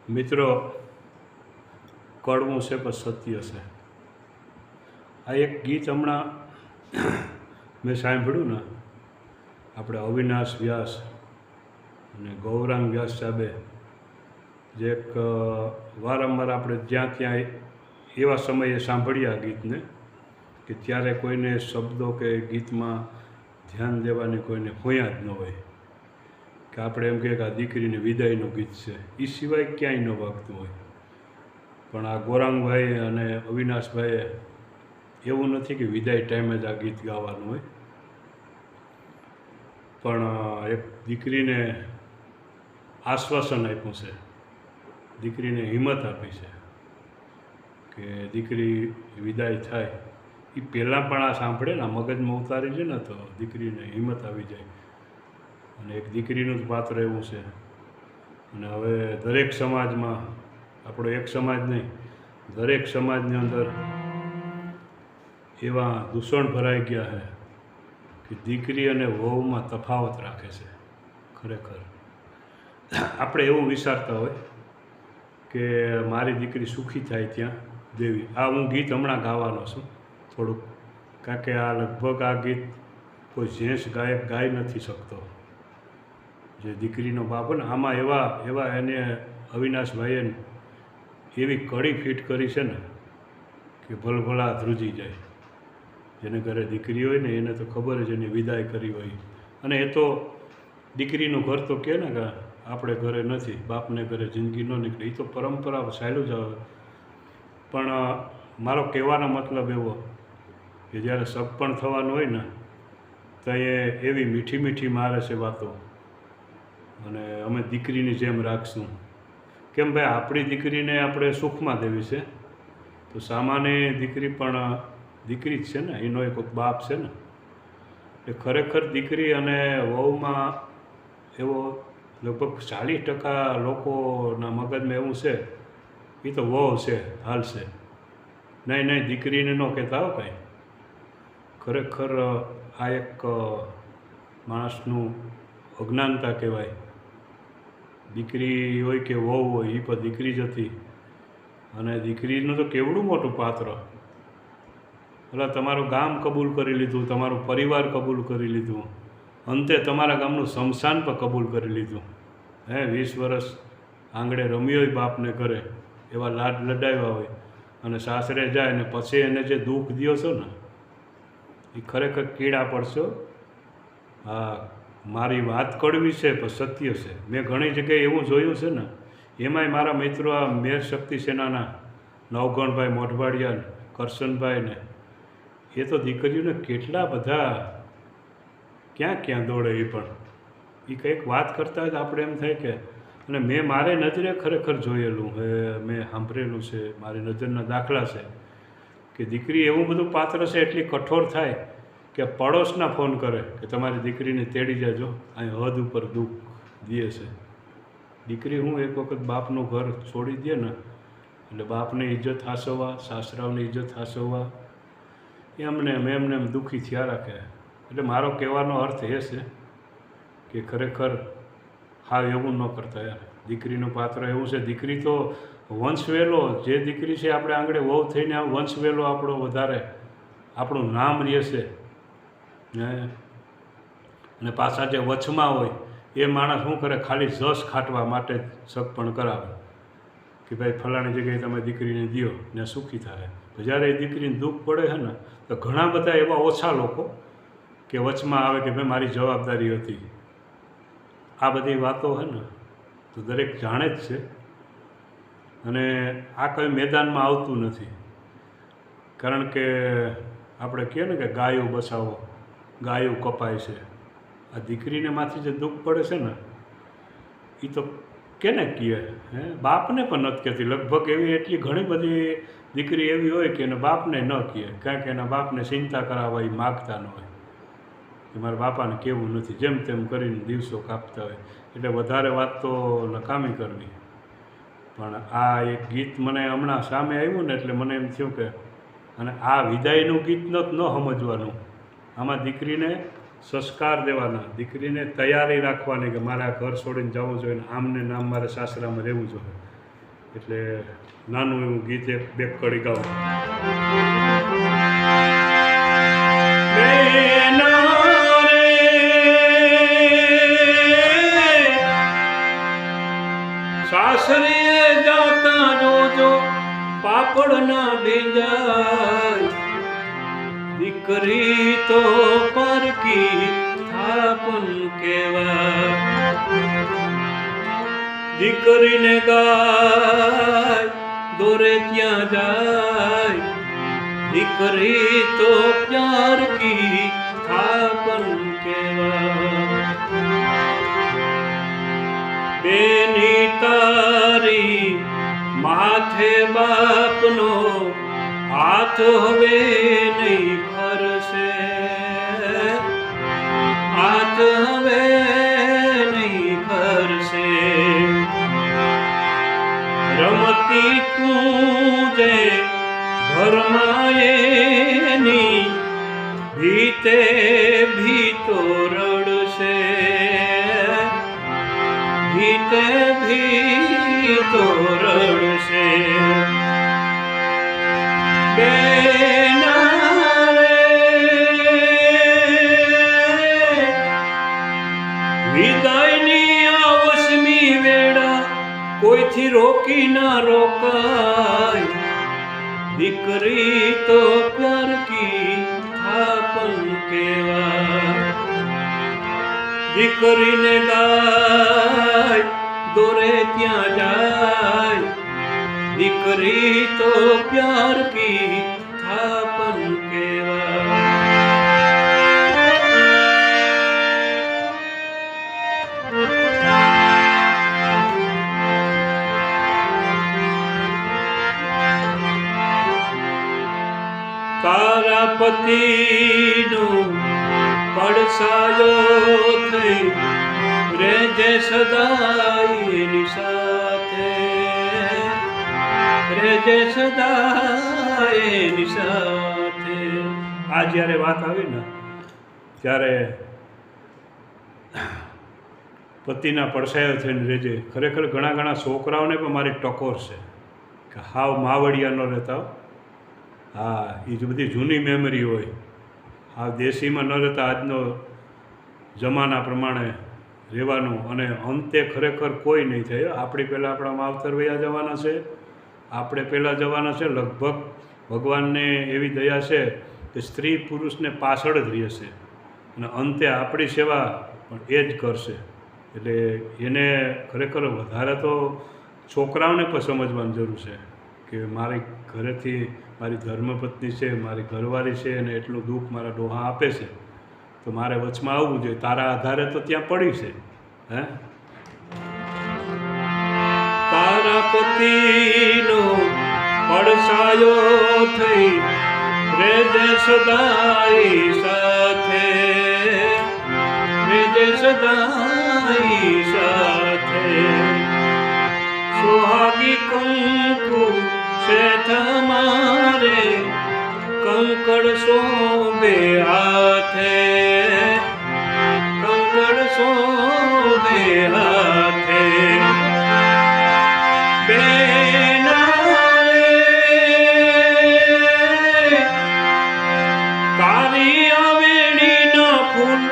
મિત્રો, કડવું છે પણ સત્ય છે. આ એક ગીત હમણાં મેં સાંભળ્યું ને, આપણે અવિનાશ વ્યાસ અને ગૌરાંગ વ્યાસ સાહેબે જે એક વારંવાર આપણે જ્યાં ત્યાં એવા સમયે સાંભળ્યા ગીતને કે ત્યારે કોઈને શબ્દો કે ગીતમાં ધ્યાન દેવાની કોઈને હોયા જ ન હોય, કે આપણે એમ કહીએ કે આ દીકરીની વિદાયનું ગીત છે, એ સિવાય ક્યાંય ન વાગતું હોય. પણ આ ગૌરાંગભાઈ અને અવિનાશભાઈએ એવું નથી કે વિદાય ટાઈમે જ આ ગીત ગાવાનું હોય, પણ એક દીકરીને આશ્વાસન આપ્યું છે, દીકરીને હિંમત આપી છે કે દીકરી વિદાય થાય એ પહેલાં પણ આ સાંભળે ને, મગજમાં ઉતારી લે ને તો દીકરીને હિંમત આવી જાય. અને એક દીકરીનું જ પાત્ર એવું છે. અને હવે દરેક સમાજમાં, આપણો એક સમાજ નહીં, દરેક સમાજની અંદર એવા દૂષણ ભરાઈ ગયા છે કે દીકરી અને વહુમાં તફાવત રાખે છે. ખરેખર આપણે એવું વિચારતા હોય કે મારી દીકરી સુખી થાય ત્યાં દેવી. આ હું ગીત હમણાં ગાવાનો છું થોડુંક, કારણ કે આ લગભગ આ ગીત કોઈ જેન્ટ્સ ગાયક ગાઈ નથી શકતો, જે દીકરીનો બાપ ને. આમાં એવા એને અવિનાશભાઈએ એવી કડી ફિટ કરી છે ને કે ભલભલા ધ્રુજી જાય. જેને ઘરે દીકરી હોય ને એને તો ખબર જ એની વિદાય કરી હોય. અને એ તો દીકરીનું ઘર તો કહે ને કે આપણે ઘરે નથી, બાપને ઘરે જિંદગી ન નીકળે, એ તો પરંપરા ચાલ્યું જ આવે. પણ મારો કહેવાનો મતલબ એવો કે જ્યારે સગપણ થવાનું હોય ને તો એ એવી મીઠી મીઠી મારે છે વાતો, અને અમે દીકરીની જેમ રાખશું. કેમ ભાઈ, આપણી દીકરીને આપણે સુખમાં દેવી છે તો સામાન્ય દીકરી પણ દીકરી જ છે ને, એનો એક બાપ છે ને. એ ખરેખર દીકરી અને વહુમાં એવો લગભગ 40% લોકોના મગજમાં એવું છે એ તો વહુ છે, હાલશે. નહીં, દીકરીને ન કહેતા હો કાંઈ. ખરેખર આ એક માણસનું અજ્ઞાનતા કહેવાય. દીકરી હોય કે વહુ હોય, એ પણ દીકરી જ હતી. અને દીકરીનું તો કેવડું મોટું પાત્ર. એટલે તમારું ગામ કબૂલ કરી લીધું, તમારું પરિવાર કબૂલ કરી લીધું, અંતે તમારા ગામનું સ્મશાન પણ કબૂલ કરી લીધું. 20 વર્ષ આંગળે રમ્યો હોય બાપને ઘરે, એવા લાડ લડાવ્યા હોય, અને સાસરે જાય ને પછી એને જે દુઃખ દ્યો છો ને, એ ખરેખર કીડા પડશો. હા, મારી વાત કડવી છે પણ સત્ય છે. મેં ઘણી જગ્યાએ એવું જોયું છે ને, એમાંય મારા મિત્રો આ મેર શક્તિ સેનાના નવગણભાઈ મોઢવાડિયા, કરશનભાઈ ને, એ તો દીકરીઓને કેટલા બધા ક્યાં દોડે. એ પણ એ કંઈક વાત કરતા હોય તો આપણે એમ થાય કે, અને મેં મારે નજરે ખરેખર જોયેલું, મેં સાંભળેલું છે, મારી નજરના દાખલા છે કે દીકરી એવું બધું પાત્ર છે, એટલી કઠોર થાય કે પડોશના ફોન કરે કે તમારી દીકરીને તેડી જાજો, અહીં હદ ઉપર દુઃખ દે છે. દીકરી હું એક વખત બાપનું ઘર છોડી દે ને એટલે બાપની ઇજ્જત હાંસવવા, સાસરાઓની ઇજ્જત હાંસવવા, એમને દુઃખી થયા રાખે. એટલે મારો કહેવાનો અર્થ એ છે કે ખરેખર હા એવું ન કરતા યાર. દીકરીનું પાત્ર એવું છે, દીકરી તો વંશવેલો, જે દીકરી છે આપણે આંગળે વહુ થઈને વંશવેલો આપણો વધારે, આપણું નામ રહેશે. અને પાછા જે વચમાં હોય એ માણસ શું કરે, ખાલી જશ ખાટવા માટે જ સગપણ કરાવે કે ભાઈ ફલાણી જગ્યાએ તમે દીકરીને દ્યો ને સુખી થાય. જ્યારે એ દીકરીને દુઃખ પડે છે ને તો ઘણા બધા એવા ઓછા લોકો કે વચમાં આવે કે ભાઈ મારી જવાબદારી હતી. આ બધી વાતો છે ને તો દરેક જાણે જ છે. અને આ કંઈ મેદાનમાં આવતું નથી, કારણ કે આપણે કહીએ ને કે ગાયું બસાવો, ગાયું કપાય છે. આ દીકરીને માથી જે દુઃખ પડે છે ને એ તો કેને કહે, બાપને પણ નથી કહેતી. લગભગ એવી એટલી ઘણી બધી દીકરી એવી હોય કે એને બાપને ન કહે, કારણ કે એના બાપને ચિંતા કરાવવા એ માગતા ન હોય કે મારા બાપાને કહેવું નથી, જેમ તેમ કરીને દિવસો કાપતા હોય. એટલે વધારે વાત તો નકામી કરવી. પણ આ એક ગીત મને હમણાં સામે આવ્યું ને એટલે મને એમ થયું કે, અને આ વિદાયનું ગીત ન સમજવાનું, આમાં દીકરીને સંસ્કાર દેવાના, દીકરીને તૈયારી રાખવાની કે મારે આ ઘર છોડીને જવું જોઈએ, આમને નામ મારે સાસરામાં રહેવું જોઈએ. એટલે નાનું એવું ગીત એક બે કડી ગાઉં. સાસરીએ જાતા જોજો પાપડ ના ભીંજાય, દીકરી તો પરકી થાપન કેવાય. દીકરીને ગાય દોરે ત્યાં જાય, દીકરી તો પ્યાર કી થાપન કેવાય. બેની તારી માથે બાપનો હાથ હવે નહીં ફરશે, હાથ હવે નહીં ફરશે. રમતી તું જે ઘરમાં એની ભીતે ભીતો રડશે, ભીતે ભીતો રડશે. બેના રે વિદાયની આવસમી વેળા કોઈથી રોકી ના રોકાય, દીકરી તો પ્યાર કી થાપન કેવાય. દીકરીને ગાય દોરે ત્યાં જાય, દીકરી તો પ્યાર કી થાપન કેવાય. તારા પતિનું પડસાયો થઈ રેજે સદાય એની સાથે, રેજે સદાય એની સાથે. આ જ્યારે વાત આવી ને ત્યારે પતિના પડસાયો થઈને રેજે, ખરેખર ઘણા છોકરાઓને પણ મારી ટકોર છે કે હાવ માવડિયા ન રહેતા. હા, એ જ બધી જૂની મેમરી હોય. હા, દેશીમાં ન રહેતા આજનો જમાના પ્રમાણે રહેવાનું, અને અંતે ખરેખર કોઈ નહીં થાય. આપણી પહેલાં આપણા માવતર વયા જવાના છે, આપણે પહેલાં જવાના છે. લગભગ ભગવાનને એવી દયા છે કે સ્ત્રી પુરુષને પાછળ જ રહેશે, અને અંતે આપણી સેવા પણ એ જ કરશે. એટલે એને ખરેખર વધારે તો છોકરાઓને પણ સમજવાની જરૂર છે કે મારી ઘરેથી મારી ધર્મપત્ની છે, મારી ઘરવાળી છે, અને એટલું દુઃખ મારા ડોહા આપે છે, તો મારે વચમાં આવવું જોઈએ. તારા આધારે તો ત્યાં પડી છે. હે, તારા પતિનો પડસાયો થઈ રેજે સદાય સાથે, રેજે સદાય સાથે. સુહાગી કંકુ છે તમારે, કંકડ શોભે હાથે, કંકડ શોભે હાથે. બેના રે તારી આવેણીના ફૂલ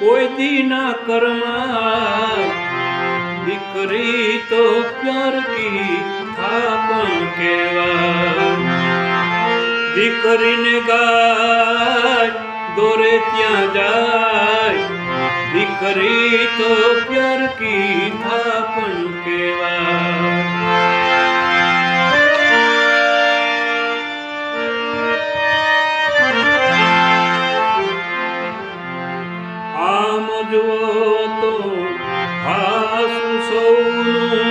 કોઈ દી ના કરમાય, દીકરી તો પ્યાર કી થાપન કેવાય. દીકરીને ગાય દોરે ત્યાં જાય, દીકરી તો પ્યાર કી થાપન કેવાય. આમ જુઓ તો હાસુ સૌનું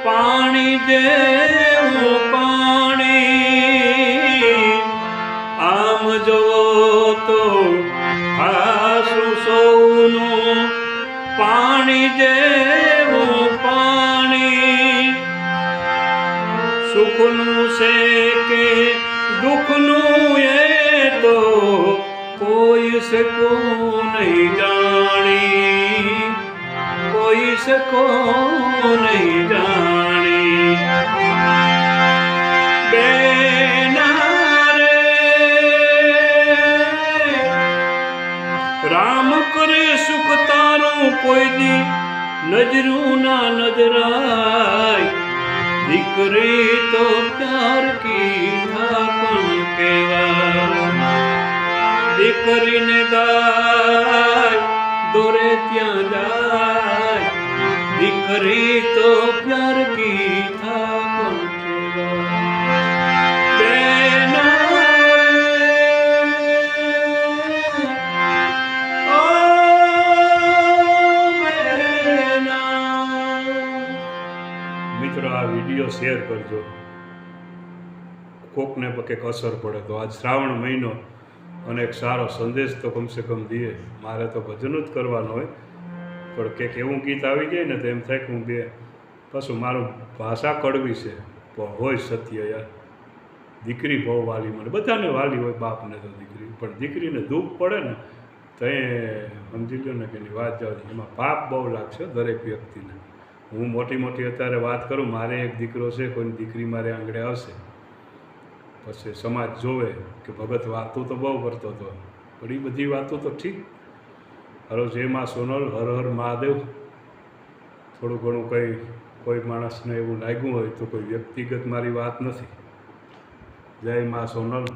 પાણી જેવું પાણી, આમ જુઓ તો હાસુ સૌનું પાણી જેવું પાણી. સુખનું છે કે દુઃખનું એ તો કોઈ સકો નહીં જાણી, કોઈ સકો નહીં જાણી. કોઈ દી નજરું ના નજરાય દીકરી તો પ્યાર કી થાપણ કહેવાય દીકરીને ગાય દોરે ત્યાં જાય દીકરી તો પ્યાર કી થાપણ મિત્રો આ વિડીયો શેર કરજો કોકને કંઈક અસર પડે તો આજ શ્રાવણ મહિનો અને એક સારો સંદેશ તો કમસે કમ દઈએ મારે તો ભજન જ કરવાનું હોય પણ કંઈક એવું ગીત આવી જાય ને તો એમ થાય કે હું બે પાછું મારું ભાષા કડવી છે પણ હોય સત્ય યાર દીકરી બહુ વાલી મને બધાને વાલી હોય બાપને તો દીકરી પણ દીકરીને દુઃખ પડે ને તો એ સમજી લો ને કે એની વાત જાવ એમાં પાપ બહુ લાગશે દરેક વ્યક્તિને હું મોટી મોટી અત્યારે વાત કરું મારે એક દીકરો છે કોઈની દીકરી મારે આંગળે આવશે પછી સમાજ જોવે કે ભગત વાતો તો બહુ કરતો હતો પણ એ બધી વાતો તો ઠીક હરો જય માં સોનલ હર હર મહાદેવ થોડું ઘણું કોઈ માણસને એવું લાગ્યું હોય તો કોઈ વ્યક્તિગત મારી વાત નથી જય માં સોનલ